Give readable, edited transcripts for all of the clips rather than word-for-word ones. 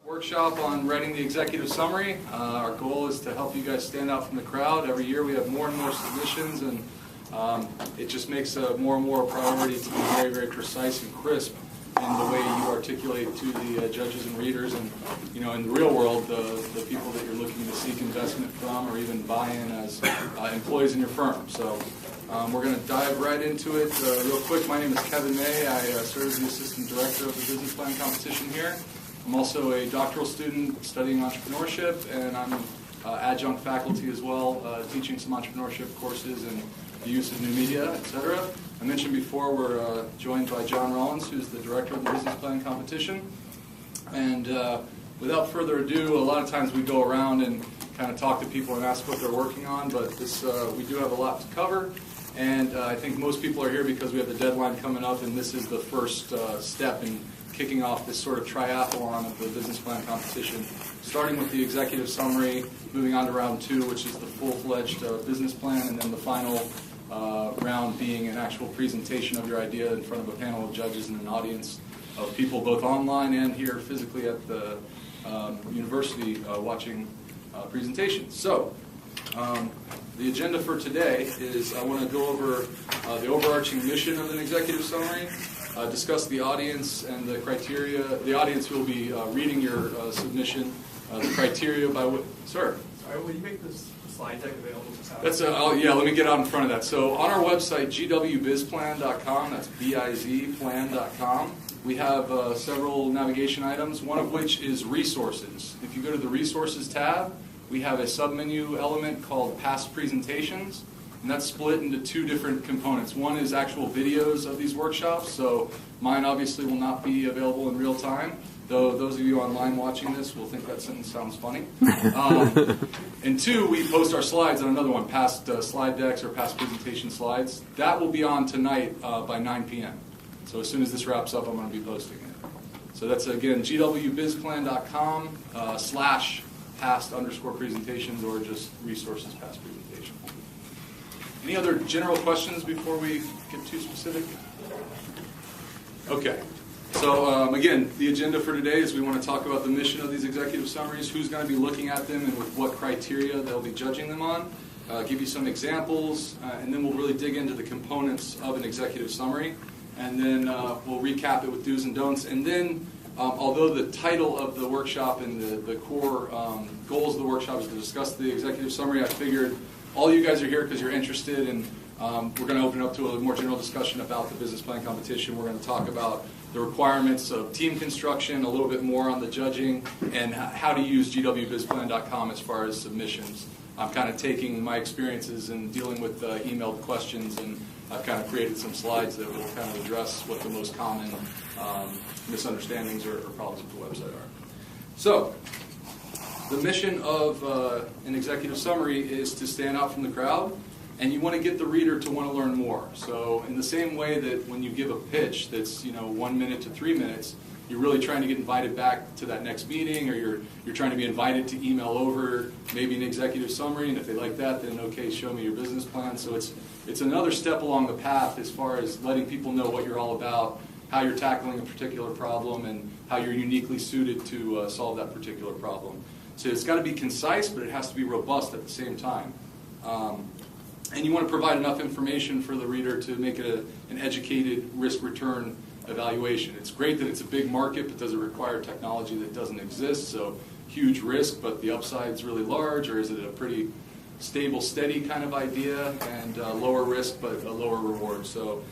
Workshop on writing the executive summary. Our goal is to help you guys stand out from the crowd. Every year we have more and more submissions, and it just makes more and more a priority to be very, very precise and crisp in the way you articulate to the judges and readers, and in the real world, the people that you're looking to seek investment from or even buy in as employees in your firm. So we're going to dive right into it real quick. My name is Kevin May. I serve as the assistant director of the business plan competition here. I'm also a doctoral student studying entrepreneurship, and I'm adjunct faculty as well, teaching some entrepreneurship courses and the use of new media, etc. I mentioned before we're joined by John Rollins, who's the director of the business plan competition. And without further ado, a lot of times we go around and kind of talk to people and ask what they're working on, but this we do have a lot to cover. And I think most people are here because we have the deadline coming up, and this is the first step in kicking off this sort of triathlon of the business plan competition, starting with the executive summary, moving on to round 2, which is the full-fledged business plan, and then the final round being an actual presentation of your idea in front of a panel of judges and an audience of people both online and here physically at the university watching presentations. So the agenda for today is I want to go over the overarching mission of an executive summary, discuss the audience and the criteria. The audience will be reading your submission, the criteria by which... Sir? Sorry, will you make this slide deck available to us? That's yeah, let me get out in front of that. So on our website, GWBizPlan.com, that's BIZplan.com, we have several navigation items, one of which is resources. If you go to the resources tab, we have a submenu element called past presentations. And that's split into 2 different components. One is actual videos of these workshops, so mine obviously will not be available in real time, though those of you online watching this will think that sentence sounds funny. And 2, we post our slides on another one, past slide decks or past presentation slides. That will be on tonight by 9 p.m. So as soon as this wraps up, I'm going to be posting it. So that's, again, GWBizPlan.com /past_presentations or just resources past presentation. Any other general questions before we get too specific? Okay. So again, the agenda for today is we want to talk about the mission of these executive summaries, who's going to be looking at them and with what criteria they'll be judging them on, give you some examples, and then we'll really dig into the components of an executive summary, and then we'll recap it with do's and don'ts. And then, although the title of the workshop and the core goals of the workshop is to discuss the executive summary, I figured all you guys are here because you're interested, and we're going to open up to a more general discussion about the business plan competition. We're going to talk about the requirements of team construction, a little bit more on the judging, and how to use GWBizPlan.com as far as submissions. I'm kind of taking my experiences in dealing with emailed questions, and I've kind of created some slides that will kind of address what the most common misunderstandings or problems with the website are. So, the mission of an executive summary is to stand out from the crowd, and you want to get the reader to want to learn more. So in the same way that when you give a pitch that's 1 minute to 3 minutes, you're really trying to get invited back to that next meeting, or you're trying to be invited to email over maybe an executive summary, and if they like that, then okay, show me your business plan. So it's another step along the path as far as letting people know what you're all about, how you're tackling a particular problem, and how you're uniquely suited to solve that particular problem. So it's got to be concise, but it has to be robust at the same time. And you want to provide enough information for the reader to make it an educated risk-return evaluation. It's great that it's a big market, but does it require technology that doesn't exist? So huge risk, but the upside's really large, or is it a pretty stable, steady kind of idea and lower risk but a lower reward? So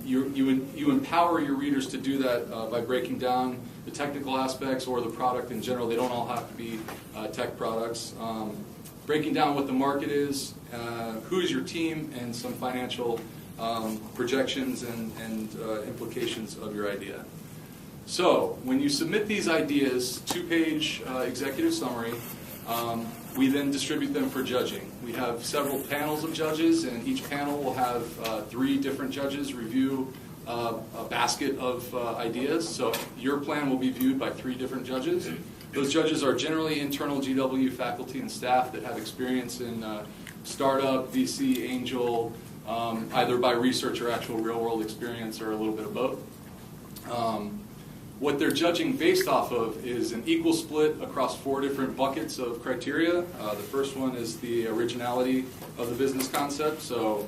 you empower your readers to do that by breaking down the technical aspects or the product in general. They don't all have to be tech products. Breaking down what the market is, who is your team, and some financial projections and implications of your idea. So when you submit these ideas, 2-page executive summary, we then distribute them for judging. We have several panels of judges, and each panel will have 3 different judges review a basket of ideas. So your plan will be viewed by 3 different judges. Those judges are generally internal GW faculty and staff that have experience in startup, VC, angel, either by research or actual real-world experience, or a little bit of both. What they're judging based off of is an equal split across 4 different buckets of criteria. The first one is the originality of the business concept. So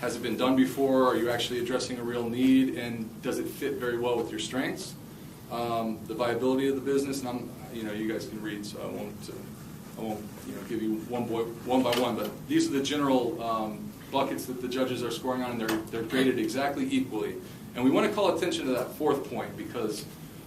has it been done before? Are you actually addressing a real need? And does it fit very well with your strengths? The viability of the business, and you guys can read, so I won't give you one by one, but these are the general buckets that the judges are scoring on, and they're graded exactly equally. And we want to call attention to that 4th point, because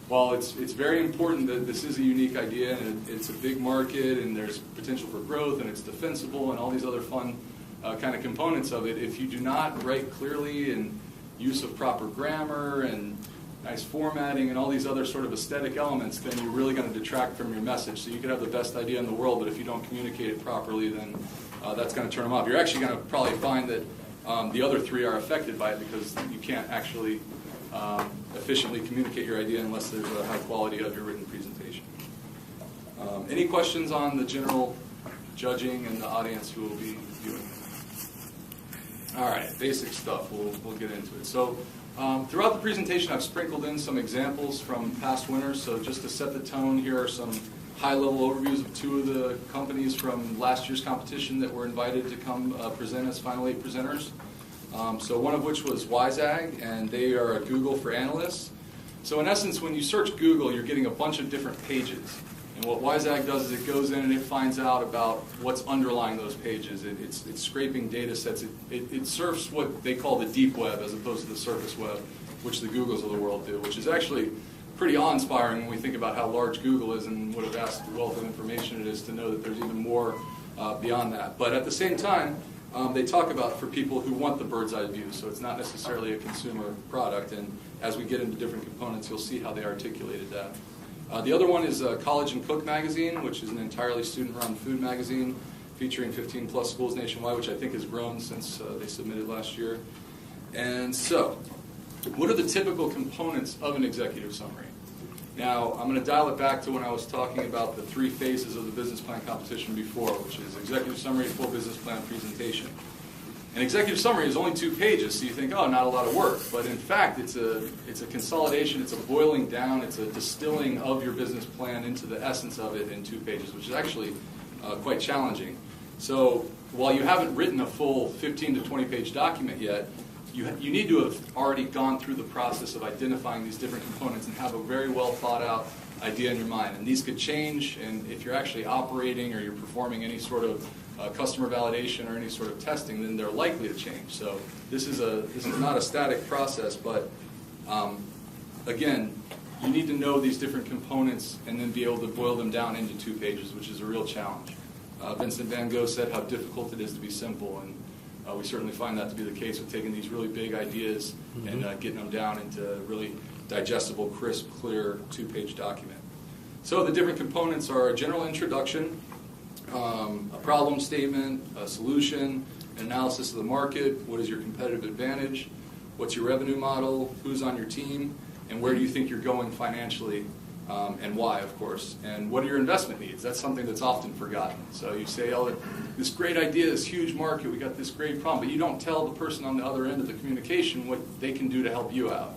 while it's very important that this is a unique idea and it's a big market and there's potential for growth and it's defensible and all these other fun kind of components of it, if you do not write clearly and use of proper grammar and nice formatting and all these other sort of aesthetic elements, then you're really going to detract from your message. So you could have the best idea in the world, but if you don't communicate it properly, then that's going to turn them off. You're actually going to probably find that the other 3 are affected by it, because you can't actually efficiently communicate your idea unless there's a high quality of your written presentation. Any questions on the general judging and the audience who will be viewing it? All right, basic stuff. We'll get into it. So throughout the presentation, I've sprinkled in some examples from past winners. So just to set the tone, here are some high-level overviews of 2 of the companies from last year's competition that were invited to come present as Final 8 presenters. So one of which was WiseAg, and they are a Google for analysts. So in essence, when you search Google, you're getting a bunch of different pages. And what WiseAg does is it goes in and it finds out about what's underlying those pages. It's scraping data sets. It surfs what they call the deep web as opposed to the surface web, which the Googles of the world do, which is actually pretty awe-inspiring when we think about how large Google is and what a vast wealth of information it is to know that there's even more beyond that. But at the same time, they talk about for people who want the bird's eye view, so it's not necessarily a consumer product, and as we get into different components, you'll see how they articulated that. The other one is Collagen Cook magazine, which is an entirely student-run food magazine featuring 15-plus schools nationwide, which I think has grown since they submitted last year. And so, what are the typical components of an executive summary? Now, I'm going to dial it back to when I was talking about the 3 phases of the business plan competition before, which is executive summary, full business plan, presentation. An executive summary is only 2 pages, so you think, oh, not a lot of work. But in fact, it's a consolidation, it's a boiling down, it's a distilling of your business plan into the essence of it in 2 pages, which is actually quite challenging. So while you haven't written a full 15 to 20 page document yet, you need to have already gone through the process of identifying these different components and have a very well thought out idea in your mind. And these could change, and if you're actually operating or you're performing any sort of customer validation or any sort of testing, then they're likely to change. So this is not a static process, but again, you need to know these different components and then be able to boil them down into 2 pages, which is a real challenge. Vincent van Gogh said how difficult it is to be simple, and we certainly find that to be the case with taking these really big ideas and getting them down into really digestible, crisp, clear 2-page document. So the different components are a general introduction, a problem statement, a solution, an analysis of the market, what is your competitive advantage, what's your revenue model, who's on your team, and where do you think you're going financially, and why, of course, and what are your investment needs. That's something that's often forgotten. So you say, oh, this great idea, this huge market, we got this great problem, but you don't tell the person on the other end of the communication what they can do to help you out.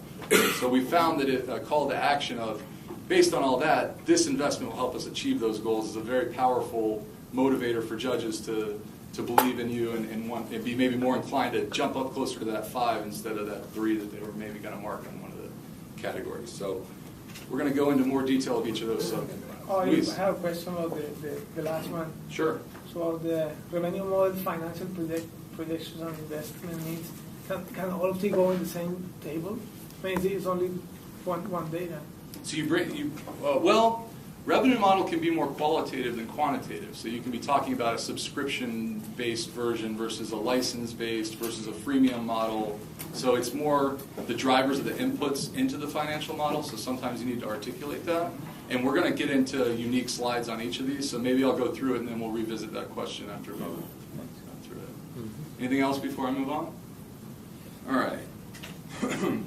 So we found that a call to action of, based on all that, this investment will help us achieve those goals is a very powerful motivator for judges to believe in you and be maybe more inclined to jump up closer to that 5 instead of that 3 that they were maybe going to mark on one of the categories. So we're going to go into more detail of each of those subjects. I have a question about the last one. Sure. So the revenue model, financial projections and investment needs, can all of them go in the same table? I mean, it's only one data. So revenue model can be more qualitative than quantitative. So you can be talking about a subscription-based version versus a license-based versus a freemium model. So it's more the drivers of the inputs into the financial model. So sometimes you need to articulate that. And we're going to get into unique slides on each of these. So maybe I'll go through it and then we'll revisit that question after we've gone through it. Anything else before I move on? All right.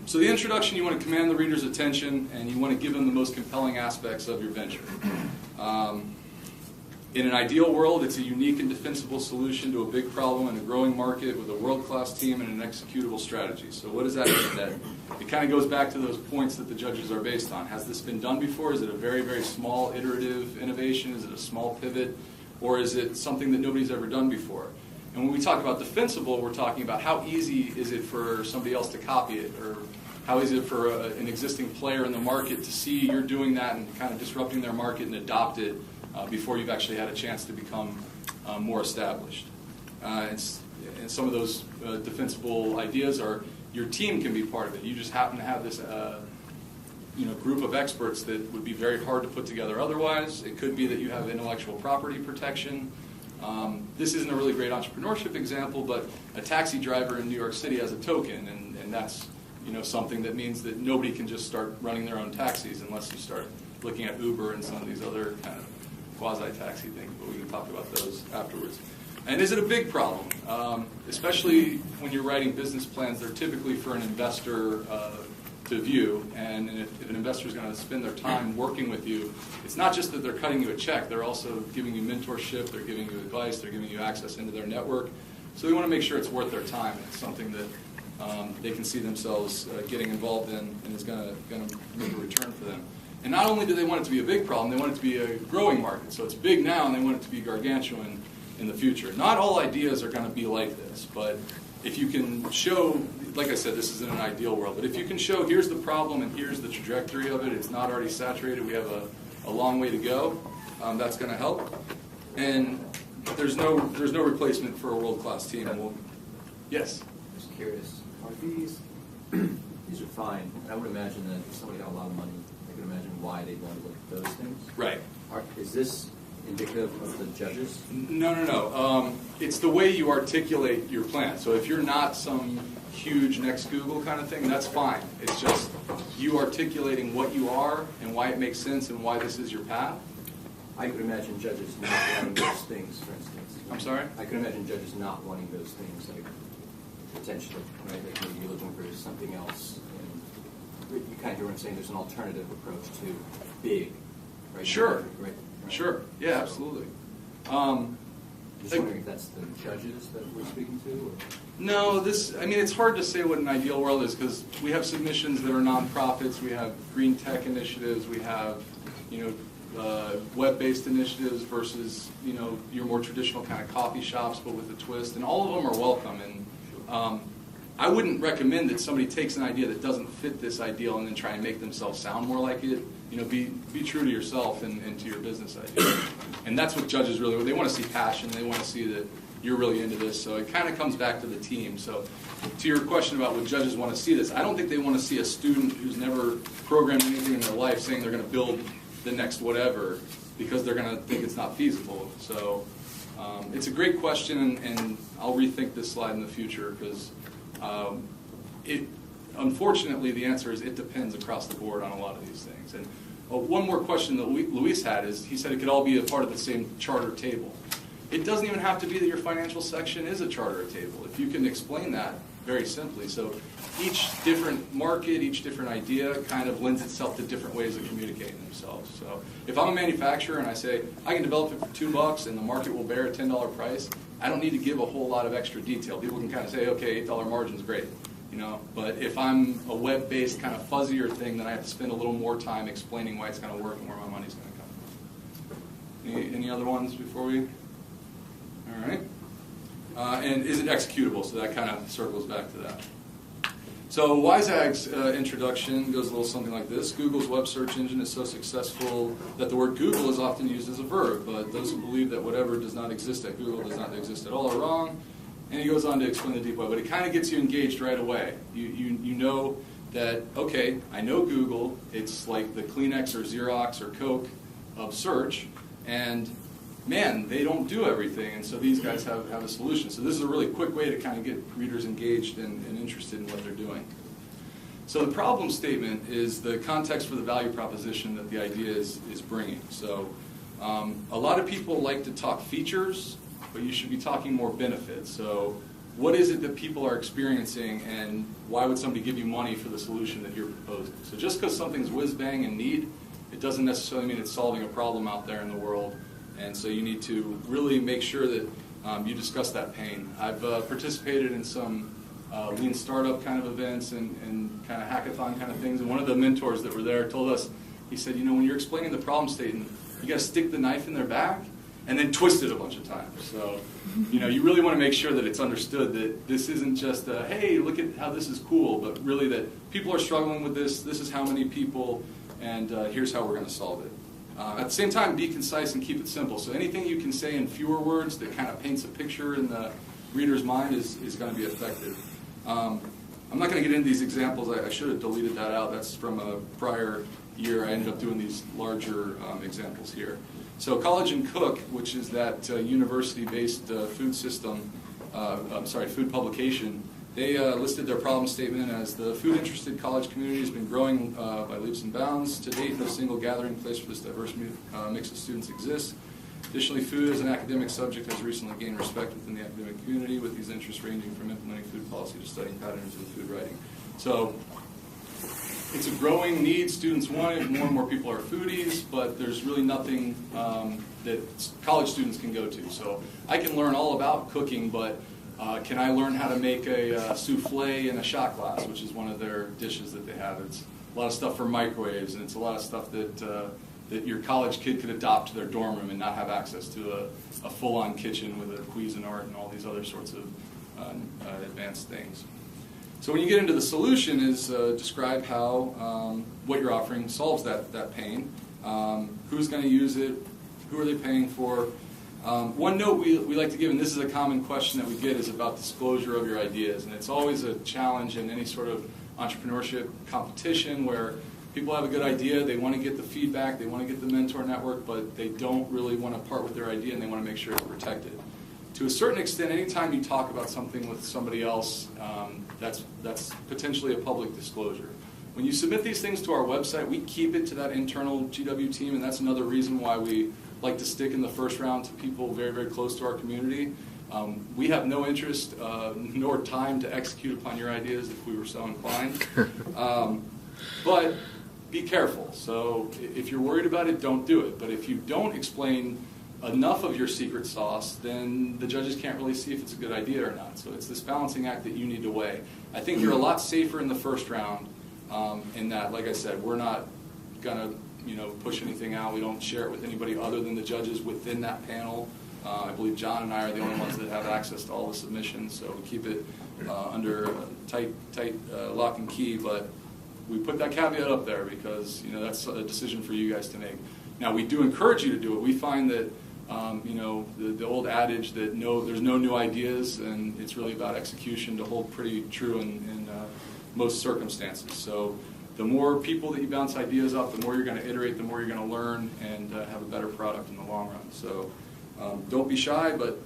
So the introduction, you want to command the reader's attention and you want to give them the most compelling aspects of your venture. In an ideal world, it's a unique and defensible solution to a big problem in a growing market with a world-class team and an executable strategy. So what does that mean? That it kind of goes back to those points that the judges are based on. Has this been done before? Is it a very, very small iterative innovation? Is it a small pivot? Or is it something that nobody's ever done before? And when we talk about defensible, we're talking about how easy is it for somebody else to copy it, or how is it for an existing player in the market to see you're doing that and kind of disrupting their market and adopt it before you've actually had a chance to become more established. And some of those defensible ideas are your team can be part of it. You just happen to have this group of experts that would be very hard to put together otherwise. It could be that you have intellectual property protection. This isn't a really great entrepreneurship example, but a taxi driver in New York City has a token, and that's something that means that nobody can just start running their own taxis unless you start looking at Uber and some of these other kind of quasi-taxi things, but we can talk about those afterwards. And is it a big problem? Especially when you're writing business plans, they're typically for an investor to view, and if an investor is going to spend their time working with you, it's not just that they're cutting you a check, they're also giving you mentorship, they're giving you advice, they're giving you access into their network. So they want to make sure it's worth their time, and it's something that they can see themselves getting involved in and is going to make a return for them. And not only do they want it to be a big problem, they want it to be a growing market. So it's big now, and they want it to be gargantuan in the future. Not all ideas are going to be like this, but if you can show, like I said, this isn't an ideal world, but if you can show here's the problem and here's the trajectory of it, it's not already saturated, we have a long way to go, that's going to help. And there's no replacement for a world-class team. Yes? Just curious, are these are fine. I would imagine that if somebody got a lot of money, I could imagine why they'd want to look at those things. Right. Is this indicative of the judges? No. It's the way you articulate your plan. So if you're not some huge next Google kind of thing, that's fine. It's just you articulating what you are and why it makes sense and why this is your path. I could imagine judges not wanting those things, for instance. I'm sorry? I could imagine judges not wanting those things, like potentially, right? Like maybe you're looking for something else. And you kind of hear what I'm saying. There's an alternative approach to big, right? Sure. Right. Sure. Yeah, absolutely. Just wondering if that's the judges that we're speaking to? Or? No, it's hard to say what an ideal world is because we have submissions that are nonprofits, we have green tech initiatives, we have, web-based initiatives versus, your more traditional kind of coffee shops, but with a twist, and all of them are welcome. And I wouldn't recommend that somebody takes an idea that doesn't fit this ideal and then try and make themselves sound more like it. Be true to yourself and to your business idea. And that's what judges really want. They want to see passion. They want to see that you're really into this. So it kind of comes back to the team. So to your question about what judges want to see this, I don't think they want to see a student who's never programmed anything in their life saying they're going to build the next whatever because they're going to think it's not feasible. So it's a great question, and I'll rethink this slide in the future because unfortunately, the answer is it depends across the board on a lot of these things. And one more question that Luis had is, he said it could all be a part of the same charter table. It doesn't even have to be that your financial section is a charter table. If you can explain that very simply. So each different market, each different idea kind of lends itself to different ways of communicating themselves. So if I'm a manufacturer and I say, I can develop it for $2 and the market will bear a $10 price, I don't need to give a whole lot of extra detail. People can kind of say, okay, $8 margin's great. But if I'm a web-based kind of fuzzier thing, then I have to spend a little more time explaining why it's going to work and where my money's going to come from. Any other ones before we? All right. And is it executable? So that kind of circles back to that. So WiseAg's introduction goes a little something like this. Google's web search engine is so successful that the word Google is often used as a verb, but those who believe that whatever does not exist at Google does not exist at all are wrong. And he goes on to explain the deep web, but it kind of gets you engaged right away. You know that, okay, I know Google. It's like the Kleenex or Xerox or Coke of search, and man, they don't do everything, and so these guys have a solution. So this is a really quick way to kind of get readers engaged and interested in what they're doing. So the problem statement is the context for the value proposition that the idea is bringing. So a lot of people like to talk features, but you should be talking more benefits. So what is it that people are experiencing, and why would somebody give you money for the solution that you're proposing? So just because something's whiz-bang and neat, it doesn't necessarily mean it's solving a problem out there in the world. And so you need to really make sure that you discuss that pain. I've participated in some lean startup kind of events and kind of hackathon kind of things, and one of the mentors that were there told us, he said, when you're explaining the problem statement, you got to stick the knife in their back and then twist it a bunch of times. So, you really want to make sure that it's understood that this isn't just a, hey, look at how this is cool, but really that people are struggling with this is how many people, and here's how we're going to solve it. At the same time, be concise and keep it simple. So anything you can say in fewer words that kind of paints a picture in the reader's mind is going to be effective. I'm not going to get into these examples. I should have deleted that out. That's from a prior year. I ended up doing these larger examples here. So Collagen Cook, which is that university-based food system, food publication, they listed their problem statement as the food-interested college community has been growing by leaps and bounds. To date, no single gathering place for this diverse mix of students exists. Additionally, food as an academic subject has recently gained respect within the academic community, with these interests ranging from implementing food policy to studying patterns in food writing. So it's a growing need. Students want it. More and more people are foodies, but there's really nothing that college students can go to. So I can learn all about cooking, but can I learn how to make a souffle in a shot glass, which is one of their dishes that they have? It's a lot of stuff for microwaves, and it's a lot of stuff that your college kid could adopt to their dorm room and not have access to a full-on kitchen with a Cuisinart and all these other sorts of advanced things. So when you get into the solution is describe how what you're offering solves that pain. Who's going to use it? Who are they paying for? One note we like to give, and this is a common question that we get, is about disclosure of your ideas. And it's always a challenge in any sort of entrepreneurship competition where people have a good idea, they want to get the feedback, they want to get the mentor network, but they don't really want to part with their idea and they want to make sure it's protected. To a certain extent, anytime you talk about something with somebody else, that's potentially a public disclosure. When you submit these things to our website, we keep it to that internal GW team, and that's another reason why we like to stick in the first round to people very, very close to our community. We have no interest nor time to execute upon your ideas if we were so inclined. But be careful. So if you're worried about it, don't do it. But if you don't explain enough of your secret sauce, then the judges can't really see if it's a good idea or not. So it's this balancing act that you need to weigh. I think you're a lot safer in the first round in that, like I said, we're not going to push anything out. We don't share it with anybody other than the judges within that panel. I believe John and I are the only ones that have access to all the submissions, so we keep it under tight lock and key. But we put that caveat up there because that's a decision for you guys to make. Now, we do encourage you to do it. We find that the old adage that there's no new ideas, and it's really about execution, to hold pretty true in most circumstances. So the more people that you bounce ideas off, the more you're going to iterate, the more you're going to learn, and have a better product in the long run. So don't be shy, but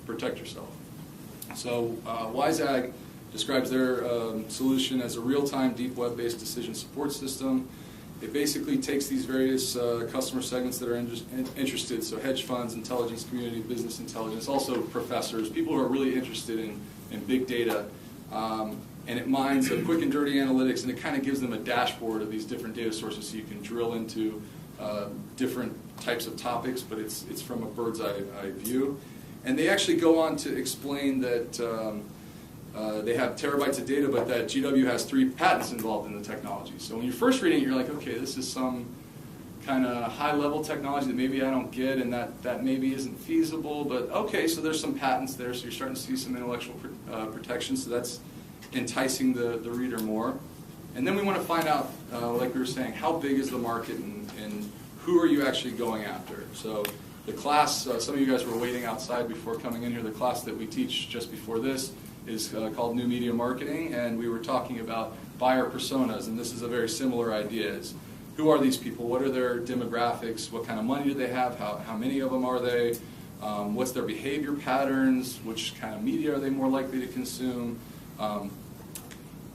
protect yourself. So WiseAg describes their solution as a real-time, deep web-based decision support system. It basically takes these various customer segments that are interested, so hedge funds, intelligence community, business intelligence, also professors, people who are really interested in big data, and it mines a quick and dirty analytics, and it kind of gives them a dashboard of these different data sources so you can drill into different types of topics, but it's from a bird's eye view. And they actually go on to explain that they have terabytes of data, but that GW has 3 patents involved in the technology. So when you're first reading it, you're like, okay, this is some kind of high-level technology that maybe I don't get, and that maybe isn't feasible, but okay, so there's some patents there, so you're starting to see some intellectual protection, so that's enticing the reader more. And then we want to find out, like we were saying, how big is the market and who are you actually going after? So the class, some of you guys were waiting outside before coming in here, the class that we teach just before this is called New Media Marketing, and we were talking about buyer personas, and this is a very similar idea. Is who are these people? What are their demographics? What kind of money do they have? How many of them are they? What's their behavior patterns? Which kind of media are they more likely to consume?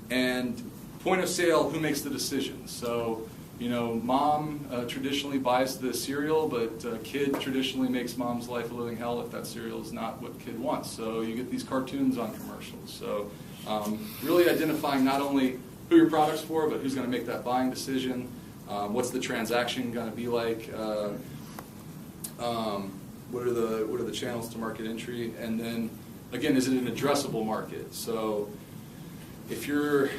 And point of sale, who makes the decision? So, mom traditionally buys the cereal, but kid traditionally makes mom's life a living hell if that cereal is not what kid wants. So you get these cartoons on commercials. So really identifying not only who your product's for, but who's going to make that buying decision. What's the transaction going to be like? What are the channels to market entry? And then, again, is it an addressable market? So if you're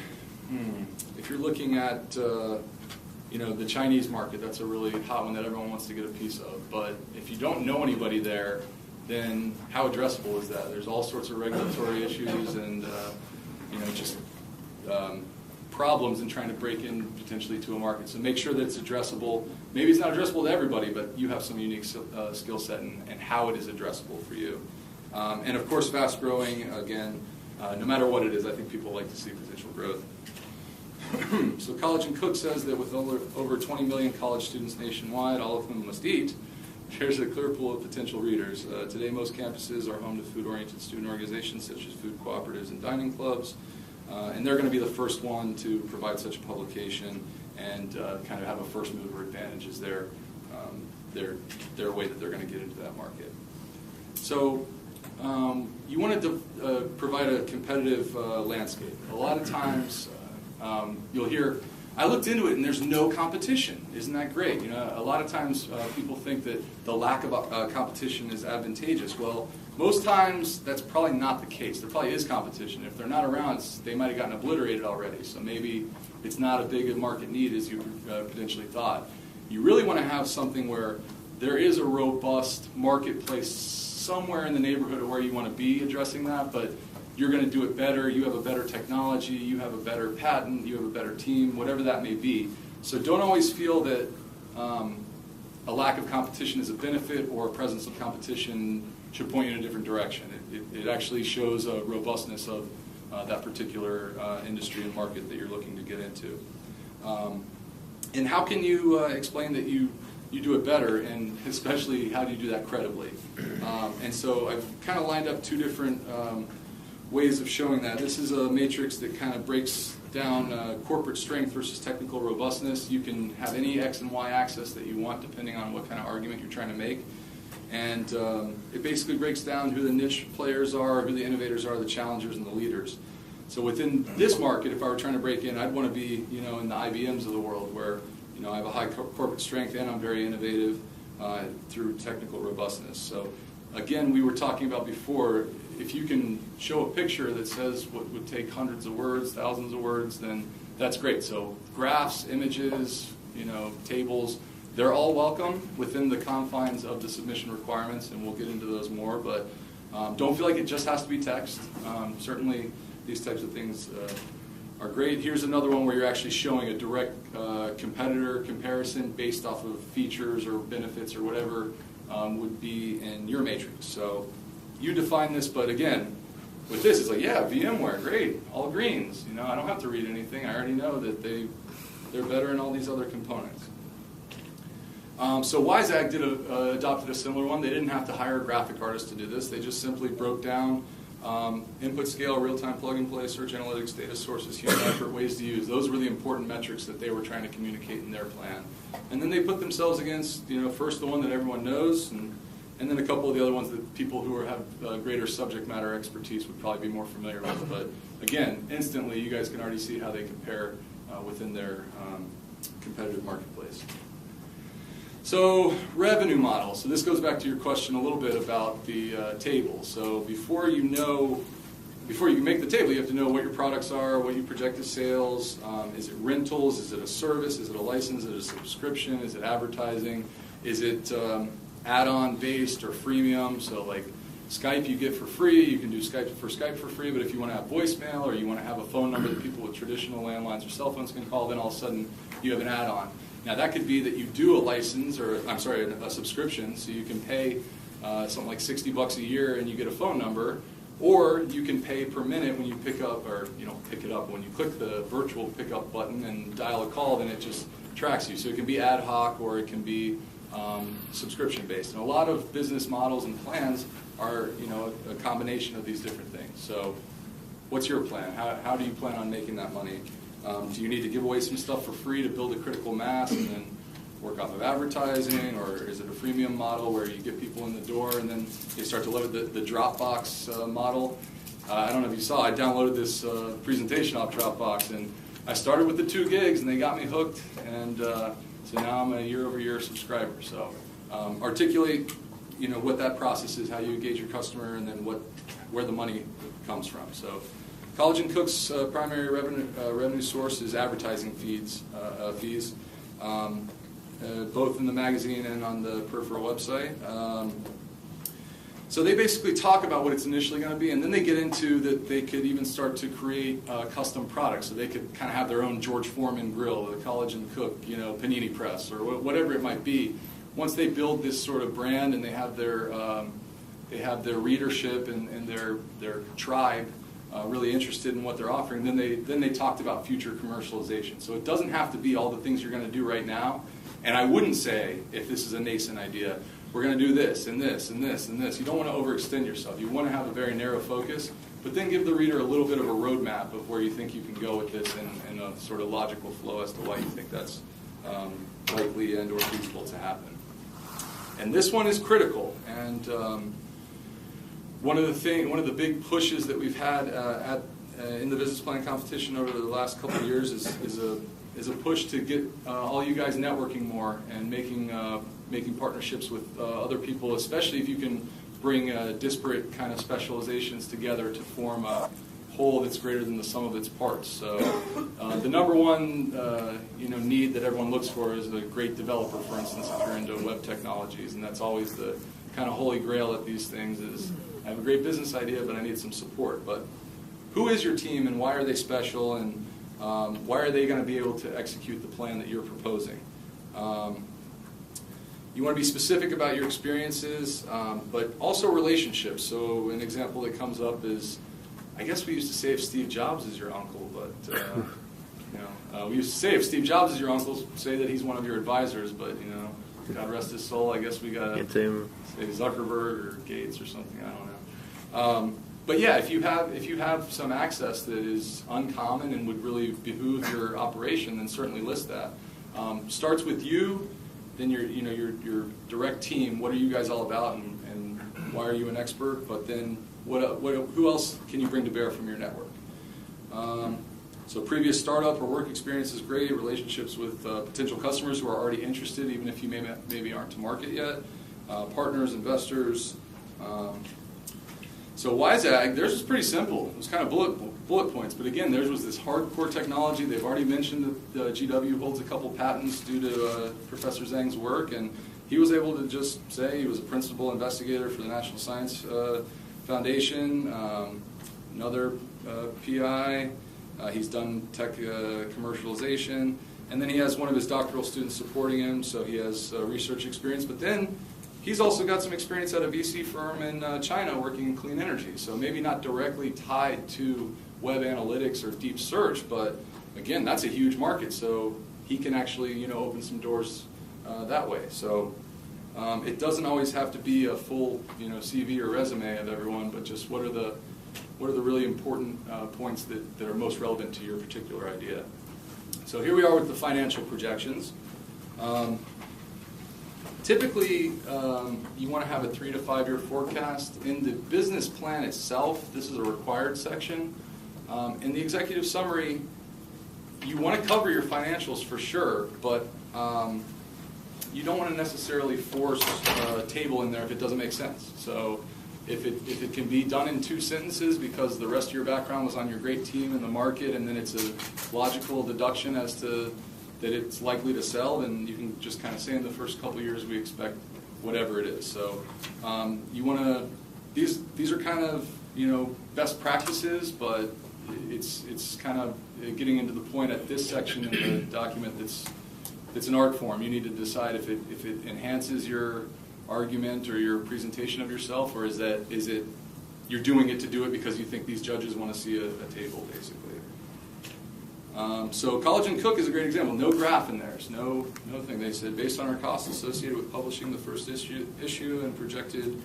looking at the Chinese market, that's a really hot one that everyone wants to get a piece of. But if you don't know anybody there, then how addressable is that? There's all sorts of regulatory issues and just problems in trying to break in potentially to a market. So make sure that it's addressable. Maybe it's not addressable to everybody, but you have some unique skill set and how it is addressable for you. And of course, fast growing, again, no matter what it is, I think people like to see potential growth. So Collagen Cook says that with over 20 million college students nationwide, all of whom must eat, there's a clear pool of potential readers. Today, most campuses are home to food-oriented student organizations such as food cooperatives and dining clubs. And they're going to be the first one to provide such a publication and kind of have a first mover advantage as their way that they're going to get into that market. So you want to provide a competitive landscape. A lot of times you'll hear, I looked into it and there's no competition. Isn't that great? A lot of times people think that the lack of competition is advantageous. Well, most times that's probably not the case. There probably is competition. If they're not around, they might have gotten obliterated already. So maybe it's not as big a market need as you potentially thought. You really want to have something where there is a robust marketplace somewhere in the neighborhood of where you want to be addressing that, but you're going to do it better, you have a better technology, you have a better patent, you have a better team, whatever that may be. So don't always feel that a lack of competition is a benefit or a presence of competition should point you in a different direction. It actually shows a robustness of that particular industry and market that you're looking to get into. And how can you explain that you do it better, and especially how do you do that credibly? And so I've kind of lined up two different ways of showing that. This is a matrix that kind of breaks down corporate strength versus technical robustness. You can have any X and Y axis that you want depending on what kind of argument you're trying to make. And it basically breaks down who the niche players are, who the innovators are, the challengers, and the leaders. So within this market, if I were trying to break in, I'd want to be in the IBMs of the world where I have a high corporate strength and I'm very innovative through technical robustness. So again, we were talking about before, if you can show a picture that says what would take hundreds of words, thousands of words, then that's great. So graphs, images, tables, they're all welcome within the confines of the submission requirements, and we'll get into those more, but don't feel like it just has to be text. Certainly these types of things are great. Here's another one where you're actually showing a direct competitor comparison based off of features or benefits or whatever would be in your matrix. So you define this, but again, with this, it's like, yeah, VMware, great, all greens. I don't have to read anything. I already know that they're better in all these other components. So WiseAg adopted a similar one. They didn't have to hire a graphic artist to do this. They just simply broke down input scale, real-time plug-and-play, search analytics, data sources, human effort, ways to use. Those were the important metrics that they were trying to communicate in their plan. And then they put themselves against, first the one that everyone knows, and then a couple of the other ones that people who have greater subject matter expertise would probably be more familiar with. But again, instantly, you guys can already see how they compare within their competitive marketplace. So revenue model. So this goes back to your question a little bit about the table. So before you can make the table, you have to know what your products are, what you project as sales. Is it rentals? Is it a service? Is it a license? Is it a subscription? Is it advertising? Is it add-on based or freemium? So like Skype you get for free. You can do Skype for free, but if you want to have voicemail or you want to have a phone number that people with traditional landlines or cell phones can call, then all of a sudden you have an add-on. Now that could be that you do a license or, a subscription, so you can pay something like $60 a year and you get a phone number, or you can pay per minute when you pick up, or you don't pick it up, when you click the virtual pickup button and dial a call, then it just tracks you. So it can be ad hoc or it can be subscription based. And a lot of business models and plans are a combination of these different things. So what's your plan? How do you plan on making that money? Do you need to give away some stuff for free to build a critical mass and then work off of advertising, or is it a freemium model where you get people in the door and then they start to love the Dropbox model? I don't know if you saw, I downloaded this presentation off Dropbox, and I started with the 2 gigs and they got me hooked, and so now I'm a year-over-year subscriber. So articulate, what that process is, how you engage your customer, and then where the money comes from. So, Collagen Cook's primary revenue source is advertising fees, both in the magazine and on the peripheral website. So they basically talk about what it's initially going to be, and then they get into that they could even start to create custom products. So they could kind of have their own George Foreman grill, the Collagen Cook, panini press, or whatever it might be. Once they build this sort of brand and they have their readership and their tribe really interested in what they're offering, then they talked about future commercialization. So it doesn't have to be all the things you're going to do right now. And I wouldn't say, if this is a nascent idea, we're going to do this and this and this and this. You don't want to overextend yourself. You want to have a very narrow focus, but then give the reader a little bit of a roadmap of where you think you can go with this in a sort of logical flow as to why you think that's likely and or feasible to happen. And this one is critical. And one of the big pushes that we've had in the business plan competition over the last couple of years is a push to get all you guys networking more and making partnerships with other people, especially if you can bring disparate kind of specializations together to form a whole that's greater than the sum of its parts. So the number one need that everyone looks for is a great developer, for instance, if you're into web technologies, and that's always the kind of holy grail at these things is, I have a great business idea, but I need some support. But who is your team, and why are they special, and why are they going to be able to execute the plan that you're proposing? You want to be specific about your experiences, but also relationships. So an example that comes up is, I guess we used to say if Steve Jobs is your uncle, but we used to say if Steve Jobs is your uncle, say that he's one of your advisors. But God rest his soul, I guess we got to say Zuckerberg or Gates or something. I don't know. But yeah, if you have some access that is uncommon and would really behoove your operation, then certainly list that. Starts with you, then your direct team. What are you guys all about, and why are you an expert? But then who else can you bring to bear from your network? So previous startup or work experience is great. Relationships with potential customers who are already interested, even if you maybe aren't to market yet. Partners, investors. So WiseAg, theirs was pretty simple. It was kind of bullet points, but again, theirs was this hardcore technology. They've already mentioned that GW holds a couple patents due to Professor Zhang's work, and he was able to just say he was a principal investigator for the National Science Foundation, another PI. He's done tech commercialization, and then he has one of his doctoral students supporting him, so he has research experience. But then he's also got some experience at a VC firm in China working in clean energy, so maybe not directly tied to web analytics or deep search, but again, that's a huge market, so he can actually open some doors that way. So it doesn't always have to be a full CV or resume of everyone, but just what are the really important points that are most relevant to your particular idea. So here we are with the financial projections. Typically, you want to have a 3 to 5 year forecast. In the business plan itself, this is a required section. In the executive summary, you want to cover your financials for sure, but you don't want to necessarily force a table in there if it doesn't make sense. So if it can be done in 2 sentences because the rest of your background was on your great team in the market, and then it's a logical deduction as to that it's likely to sell, then you can just kind of say in the first couple of years we expect whatever it is. So you want to, these are kind of best practices, but it's kind of getting into the point at this section in the document that's an art form. You need to decide if it enhances your argument or your presentation of yourself, or is it you're doing it to do it because you think these judges want to see a table, basically. So Collagen Cook is a great example. No graph in there. There's no thing. They said, based on our costs associated with publishing the first issue and projected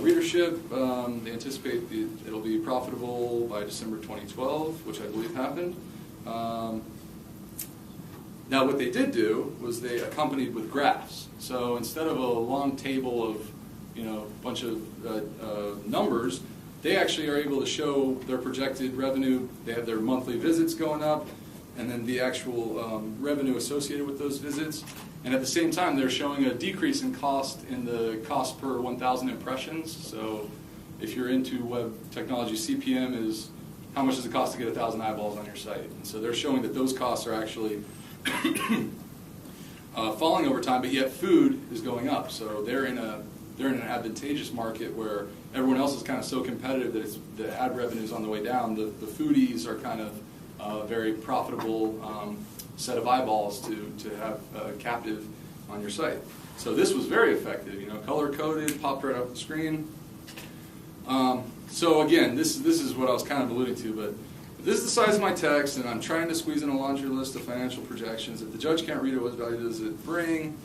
readership, they anticipate it'll be profitable by December 2012, which I believe happened. Now what they did do was they accompanied with graphs. So instead of a long table of a bunch of numbers, they actually are able to show their projected revenue. They have their monthly visits going up, and then the actual revenue associated with those visits. And at the same time, they're showing a decrease in cost in the cost per 1,000 impressions. So if you're into web technology, CPM is how much does it cost to get 1,000 eyeballs on your site. And so they're showing that those costs are actually falling over time, but yet food is going up. So they're in an advantageous market where everyone else is kind of so competitive that the ad revenue is on the way down. The foodies are kind of a very profitable set of eyeballs to have captive on your site. So this was very effective. Color coded, popped right off the screen. So again, this is what I was kind of alluding to, but this is the size of my text, and I'm trying to squeeze in a laundry list of financial projections. If the judge can't read it, what value does it bring?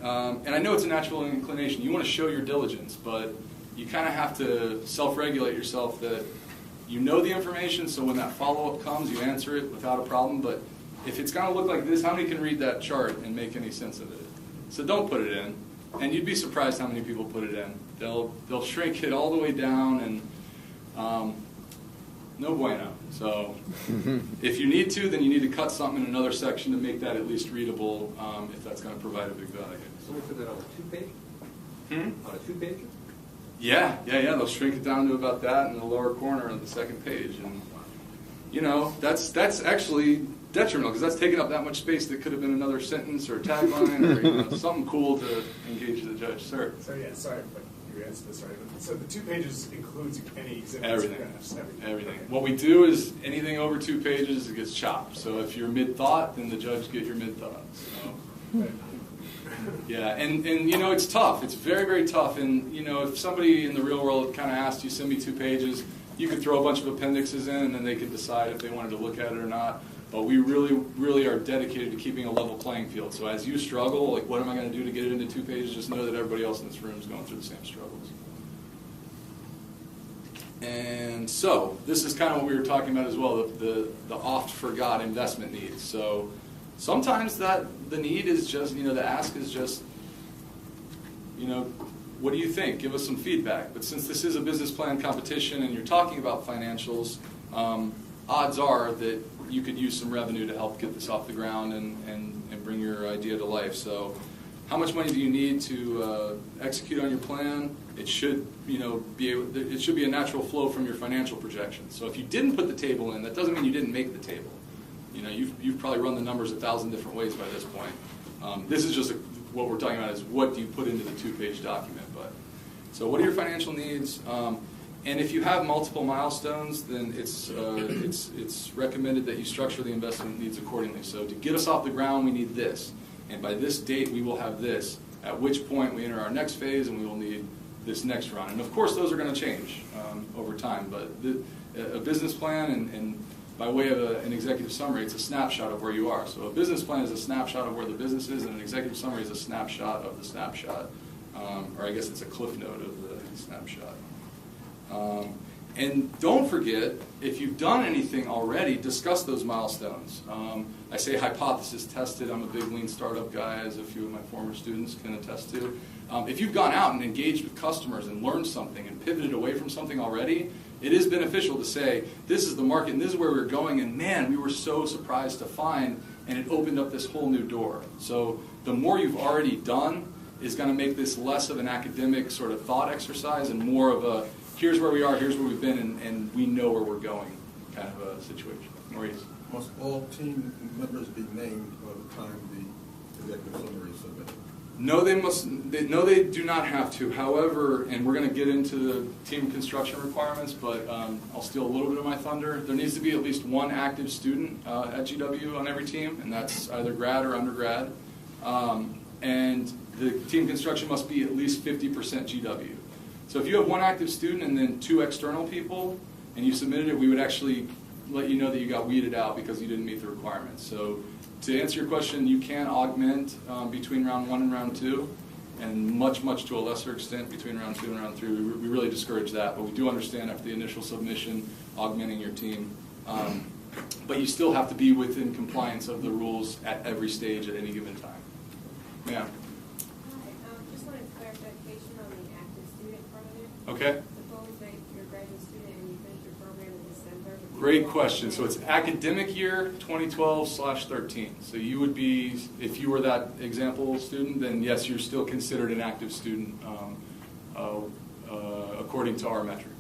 And I know it's a natural inclination. You want to show your diligence, but you kind of have to self-regulate yourself that you know the information, so when that follow-up comes, you answer it without a problem. But if it's going to look like this, how many can read that chart and make any sense of it? So don't put it in. And you'd be surprised how many people put it in. They'll shrink it all the way down, and no bueno. So if you need to, then you need to cut something in another section to make that at least readable, if that's going to provide a big value. So we put that on a 2-page? On a 2-page? Yeah. They'll shrink it down to about that in the lower corner of the second page, and that's actually detrimental because that's taking up that much space that could have been another sentence or a tagline or something cool to engage the judge. Sir. So yeah, sorry, but you answered this right. So the 2 pages includes any exhibits, Everything. graphs, Everything. Okay. What we do is anything over 2 pages, it gets chopped. So if you're mid-thought, then the judge get your mid-thought. So. Yeah, and it's tough. It's very, very tough. And if somebody in the real world kind of asked you, send me 2 pages, you could throw a bunch of appendixes in, and then they could decide if they wanted to look at it or not. But we really, really are dedicated to keeping a level playing field. So as you struggle, like what am I going to do to get it into 2 pages? Just know that everybody else in this room is going through the same struggles. And so this is kind of what we were talking about as well, the oft forgot investment needs. So sometimes the need is just, the ask is just, what do you think? Give us some feedback. But since this is a business plan competition and you're talking about financials, odds are that you could use some revenue to help get this off the ground and bring your idea to life. So how much money do you need to execute on your plan? It should, it should be a natural flow from your financial projections. So if you didn't put the table in, that doesn't mean you didn't make the table. You've probably run the numbers 1,000 different ways by this point. This is just what we're talking about is what do you put into the 2-page document. But so what are your financial needs? And if you have multiple milestones, then it's recommended that you structure the investment needs accordingly. So to get us off the ground, we need this. And by this date, we will have this. At which point, we enter our next phase, and we will need this next run. And of course, those are going to change over time. But a business plan, and by way of an executive summary, it's a snapshot of where you are. So a business plan is a snapshot of where the business is, and an executive summary is a snapshot of the snapshot. Or I guess it's a cliff note of the snapshot. And don't forget, if you've done anything already, discuss those milestones. I say hypothesis tested. I'm a big lean startup guy, as a few of my former students can attest to. If you've gone out and engaged with customers and learned something and pivoted away from something already, it is beneficial to say, this is the market and this is where we're going, and man, we were so surprised to find, and it opened up this whole new door. So the more you've already done is going to make this less of an academic sort of thought exercise and more of a, here's where we are, here's where we've been, and we know where we're going kind of a situation. Maurice? Must all team members be named by the time the executive summary is submitted? No, they do not have to. However, and we're going to get into the team construction requirements, but I'll steal a little bit of my thunder. There needs to be at least one active student at GW on every team, and that's either grad or undergrad. And the team construction must be at least 50% GW. So if you have one active student and then 2 external people, and you submitted it, we would actually let you know that you got weeded out because you didn't meet the requirements. So to answer your question, you can augment between round 1 and round 2, and much, much to a lesser extent between round 2 and round 3. We really discourage that, but we do understand after the initial submission, augmenting your team. But you still have to be within compliance of the rules at every stage at any given time. Yeah. Just wanted clarification on the active student part of it. Okay. Suppose that you're a graduate student and you finish your program in December, but Great question. So it's academic year 2012/13. So you would be, if you were that example student, then yes, you're still considered an active student according to our metrics.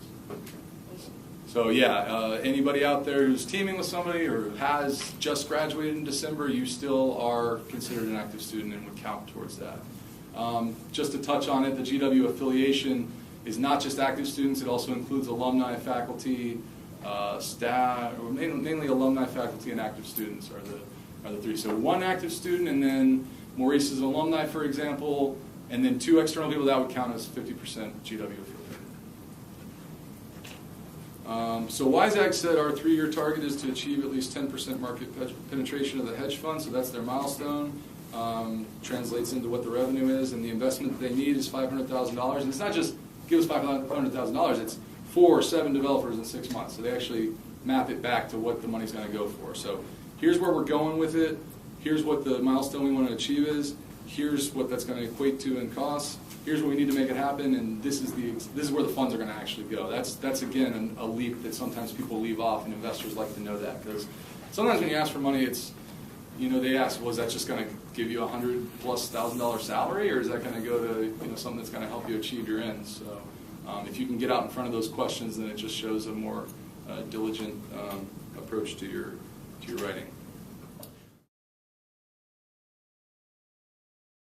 So yeah, anybody out there who's teaming with somebody or has just graduated in December, you still are considered an active student and would count towards that. Just to touch on it, the GW affiliation is not just active students, it also includes alumni, faculty, staff, or mainly alumni, faculty, and active students are the three. So one active student, and then Maurice is an alumni, for example, and then 2 external people, that would count as 50% GW affiliated. So WiseAct said our 3-year target is to achieve at least 10% market penetration of the hedge fund, so that's their milestone. Translates into what the revenue is, and the investment that they need is $500,000. And it's not just give us $500,000, it's 4 or 7 developers in 6 months. So they actually map it back to what the money's going to go for. So here's where we're going with it. Here's what the milestone we want to achieve is. Here's what that's going to equate to in costs. Here's what we need to make it happen, and this is where the funds are going to actually go. That's again a leap that sometimes people leave off, and investors like to know that, because sometimes when you ask for money, it's, you know, they ask, well, is that just going to give you $100,000+ salary, or is that going to go to, you know, something that's going to help you achieve your ends? So if you can get out in front of those questions, then it just shows a more diligent approach to your writing.